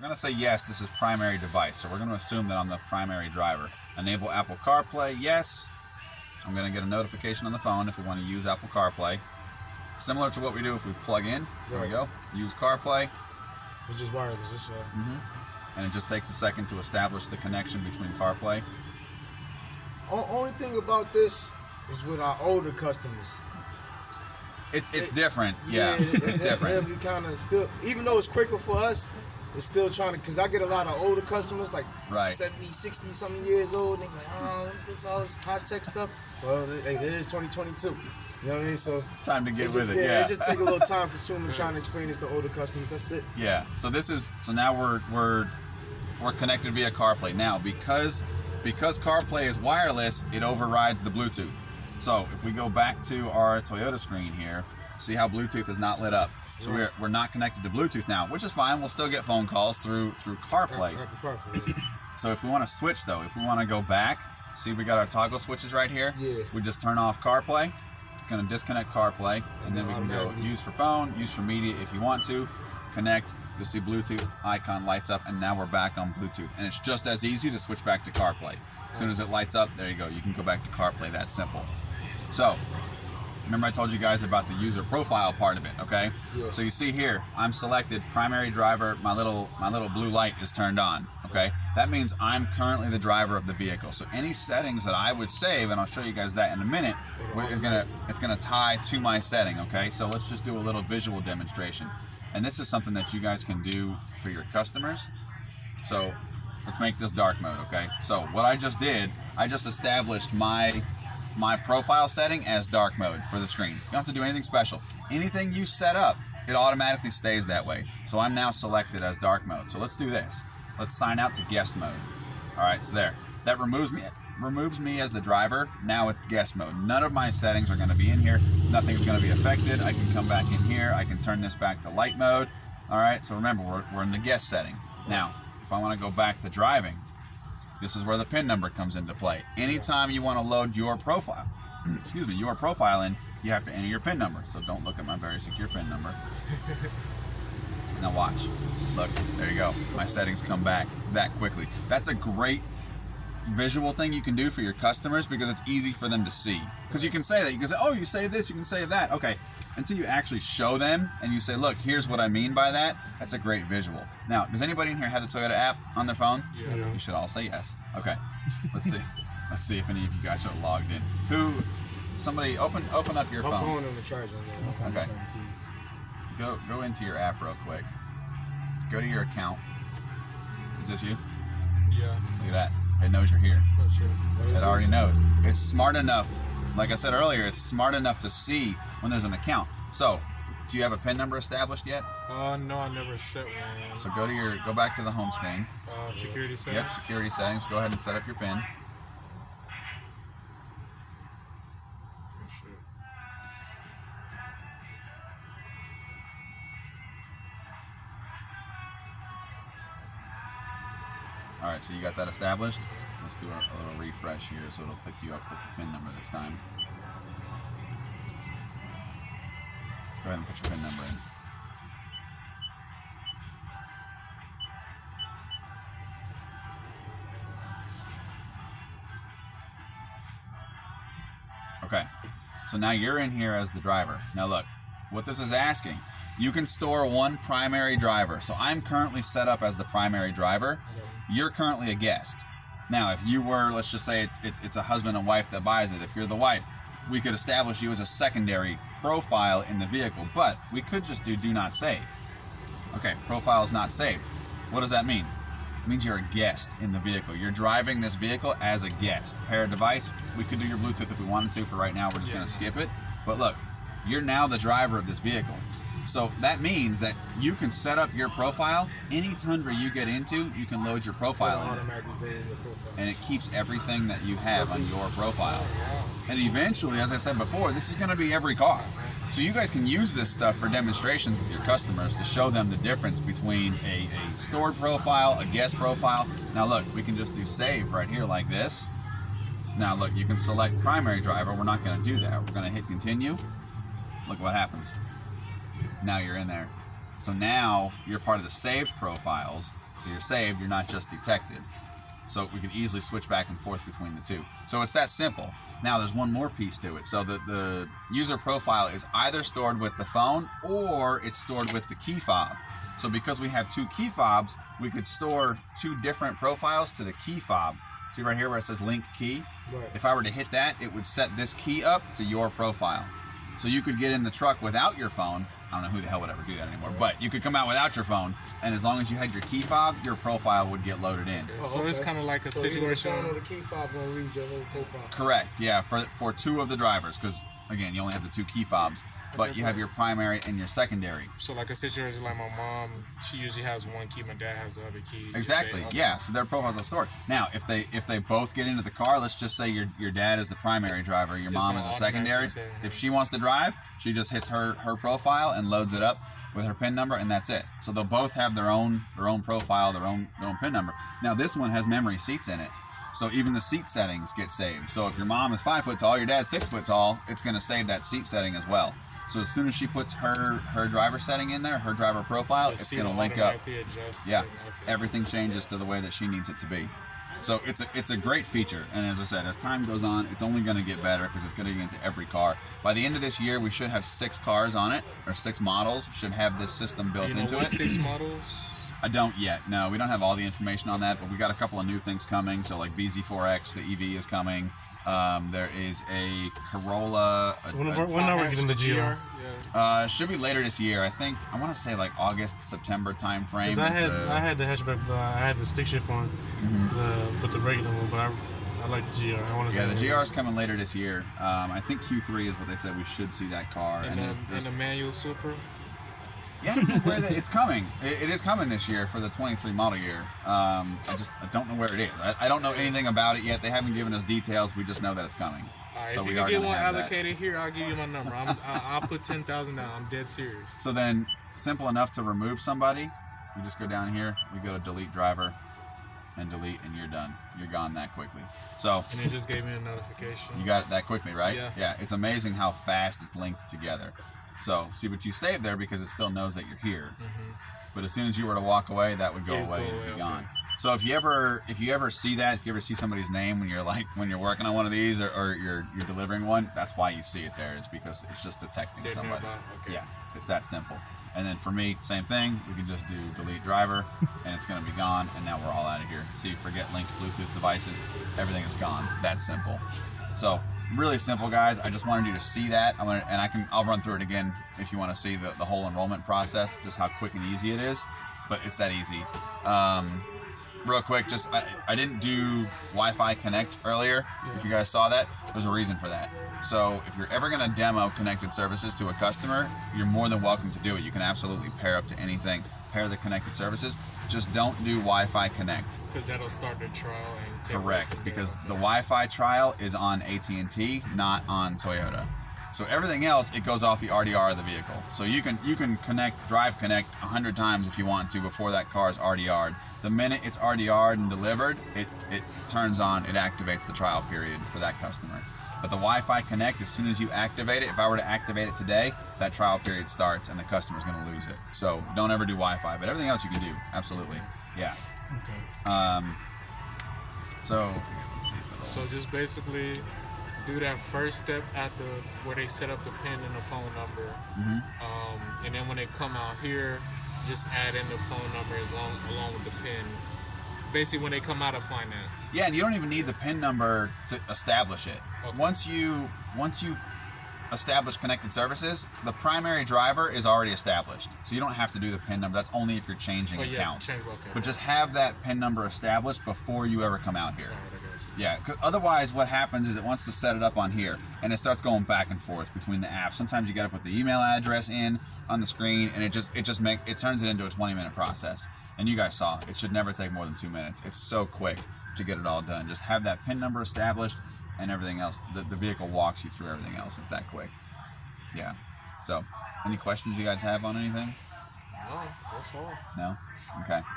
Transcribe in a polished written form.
we're going to say yes, this is primary device. So we're going to assume that I'm the primary driver. Enable Apple CarPlay, yes. I'm going to get a notification on the phone if we want to use Apple CarPlay. Similar to what we do if we plug in. There we go. Use CarPlay. It's just wireless. It's and it just takes a second to establish the connection between CarPlay. Only thing about this is with our older customers. It's different. Yeah, it's different. It'll be kind of still, even though it's quicker for us, it's still trying to, because I get a lot of older customers, like 70, 60 something years old, and they're like, oh, this all this high tech stuff. Well, it is 2022. You know what I mean? So time to get with it. It just take a little time consuming trying to explain this to older customers. That's it. Yeah. So now we're connected via CarPlay. Now because CarPlay is wireless, it overrides the Bluetooth. So if we go back to our Toyota screen here, see how Bluetooth is not lit up. So we're not connected to Bluetooth now, which is fine. We'll still get phone calls through CarPlay. So if we want to switch though, if we want to go back, see we got our toggle switches right here. Yeah. We just turn off CarPlay. It's going to disconnect CarPlay, and then we can go use for phone, use for media if you want to. Connect. You'll see Bluetooth icon lights up, and now we're back on Bluetooth. And it's just as easy to switch back to CarPlay. As soon as it lights up, there you go. You can go back to CarPlay. That simple. So, remember I told you guys about the user profile part of it, okay? Yeah. So you see here, I'm selected primary driver. My little blue light is turned on, okay? That means I'm currently the driver of the vehicle. So any settings that I would save, and I'll show you guys that in a minute, it's gonna tie to my setting, okay? So let's just do a little visual demonstration. And this is something that you guys can do for your customers. So let's make this dark mode, okay? So what I just did, I just established my profile setting as dark mode for the screen. You don't have to do anything special. Anything you set up, it automatically stays that way. So I'm now selected as dark mode. So let's do this. Let's sign out to guest mode. All right, so there. That removes me as the driver. Now it's guest mode. None of my settings are going to be in here. Nothing's going to be affected. I can come back in here. I can turn this back to light mode. All right, so remember, we're in the guest setting. Now, if I want to go back to driving, this is where the PIN number comes into play. Anytime you want to load your profile, your profile in, you have to enter your PIN number. So don't look at my very secure PIN number. Now watch. Look, there you go. My settings come back that quickly. That's a great visual thing you can do for your customers because it's easy for them to see. Because you can say that. You can say, oh, you save this, you can save that. Okay. Until you actually show them and you say, look, here's what I mean by that. That's a great visual. Now, does anybody in here have the Toyota app on their phone? Yeah. You should all say yes. Okay. Let's see. Let's see if any of you guys are logged in. Somebody open up your phone. My phone on the charger. Okay. Go into your app real quick. Go to your account. Is this you? Yeah. Look at that. It knows you're here. Oh, shit. It already knows. It's smart enough. Like I said earlier, it's smart enough to see when there's an account. So, do you have a PIN number established yet? No, I never set one. So go back to the home screen. Security settings. Yep, security settings. Go ahead and set up your PIN. Oh, shit. All right, so you got that established? Let's do a little refresh here so it'll pick you up with the PIN number this time. Go ahead and put your PIN number in. Okay, so now you're in here as the driver. Now look, what this is asking, you can store one primary driver. So I'm currently set up as the primary driver. You're currently a guest. Now, if you were, let's just say it's a husband and wife that buys it. If you're the wife, we could establish you as a secondary profile in the vehicle, but we could just do not save. Okay, profile is not saved. What does that mean? It means you're a guest in the vehicle. You're driving this vehicle as a guest. Pair of device, we could do your Bluetooth if we wanted to. For right now, we're just going to skip it. But look, you're now the driver of this vehicle. So that means that you can set up your profile. Any tundra you get into, you can load your profile in it. And it keeps everything that you have on your profile. And eventually, as I said before, this is going to be every car. So you guys can use this stuff for demonstrations with your customers to show them the difference between a stored profile, a guest profile. Now look, we can just do save right here like this. Now look, you can select primary driver. We're not going to do that. We're going to hit continue. Look what happens. Now you're in there. So now you're part of the saved profiles. So you're saved, you're not just detected. So we can easily switch back and forth between the two. So it's that simple. Now there's one more piece to it. So the user profile is either stored with the phone or it's stored with the key fob. So because we have two key fobs, we could store two different profiles to the key fob. See right here where it says link key? Right. If I were to hit that, it would set this key up to your profile. So you could get in the truck without your phone. I don't know who the hell would ever do that anymore, but you could come out without your phone, and as long as you had your key fob, your profile would get loaded in. So it's kind of like a situation. So either the phone or the key fob gonna read your whole profile. Correct, yeah, for two of the drivers, because again, you only have the two key fobs, but you have your primary and your secondary. So like a situation like my mom, she usually has one key, my dad has the other key. Exactly, yeah, so their profiles are stored. Now, if they both get into the car, let's just say your dad is the primary driver, your mom is a secondary. If she wants to drive, she just hits her profile and loads it up with her PIN number, and that's it. So they'll both have their own profile, their own PIN number. Now this one has memory seats in it, so even the seat settings get saved. So if your mom is 5 foot tall, your dad's 6 foot tall, it's going to save that seat setting as well. So as soon as she puts her driver setting in there, her driver profile, it's going to link up. Yeah, everything changes to the way that she needs it to be. So it's a great feature, and as I said, as time goes on, it's only going to get better because it's going to get into every car. By the end of this year, we should have 6 cars on it, or 6 models should have this system built into it. 6 models? I don't yet. No, we don't have all the information on that, but we got a couple of new things coming. So like BZ4X, the EV is coming. There is a Corolla. When are we getting the GR? Should be later this year. I want to say like August, September time frame. Because I had the hatchback, I had the stick shift one, but the regular one. But I like the GR. I want to say. Yeah, the GR is coming later this year. I think Q3 is what they said we should see that car. And the manual Super. Yeah, it's coming. It is coming this year for the 23 model year. I don't know where it is. I don't know anything about it yet. They haven't given us details. We just know that it's coming. All right, so if you can get one allocated here, I'll give you my number. I'll put 10,000 down. I'm dead serious. So then, simple enough to remove somebody. We just go down here. We go to delete driver, and delete, and you're done. You're gone that quickly. So. And it just gave me a notification. You got it that quickly, right? Yeah. Yeah. It's amazing how fast it's linked together. So see what you saved there because it still knows that you're here. But as soon as you were to walk away, that would go away and be gone. So if you ever see that, if you ever see somebody's name when you're working on one of these or you're delivering one, that's why you see it there. Is because it's just detecting somebody. Okay. Yeah, it's that simple. And then for me, same thing. We can just do delete driver, and it's going to be gone. And now we're all out of here. See, forget linked Bluetooth devices. Everything is gone. That simple. So. Really simple, guys. I just wanted you to see that. I'll run through it again if you want to see the whole enrollment process, just how quick and easy it is. But it's that easy. Real quick, I didn't do Wi-Fi Connect earlier. If you guys saw that, there's a reason for that. So if you're ever going to demo connected services to a customer, you're more than welcome to do it. You can absolutely pair up to anything. Pair the connected services. Just don't do Wi-Fi Connect. Because that'll start the trial. Correct, because the Wi-Fi trial is on AT&T, not on Toyota. So everything else, it goes off the RDR of the vehicle. So you can drive connect 100 times if you want to before that car is RDR'd. The minute it's RDR'd and delivered, it turns on, it activates the trial period for that customer. But the Wi-Fi Connect, as soon as you activate it, if I were to activate it today, that trial period starts and the customer's going to lose it. So don't ever do Wi-Fi, but everything else you can do, absolutely. Yeah. Okay. So let's see if so just basically do that first step where they set up the PIN and the phone number, and then when they come out here, just add in the phone number along with the PIN. Basically, when they come out of finance. Yeah, and you don't even need the PIN number to establish it. Okay. Once you establish connected services, the primary driver is already established. So you don't have to do the PIN number. That's only if you're changing accounts. But just have that PIN number established before you ever come out here. Yeah, 'cause otherwise what happens is it wants to set it up on here, and it starts going back and forth between the apps. Sometimes you got to put the email address in on the screen, and it turns it into a 20-minute process. And you guys saw, it should never take more than 2 minutes. It's so quick to get it all done. Just have that PIN number established, and everything else, the vehicle walks you through everything else. It's that quick. Yeah. So, any questions you guys have on anything? No, that's all. No? Okay.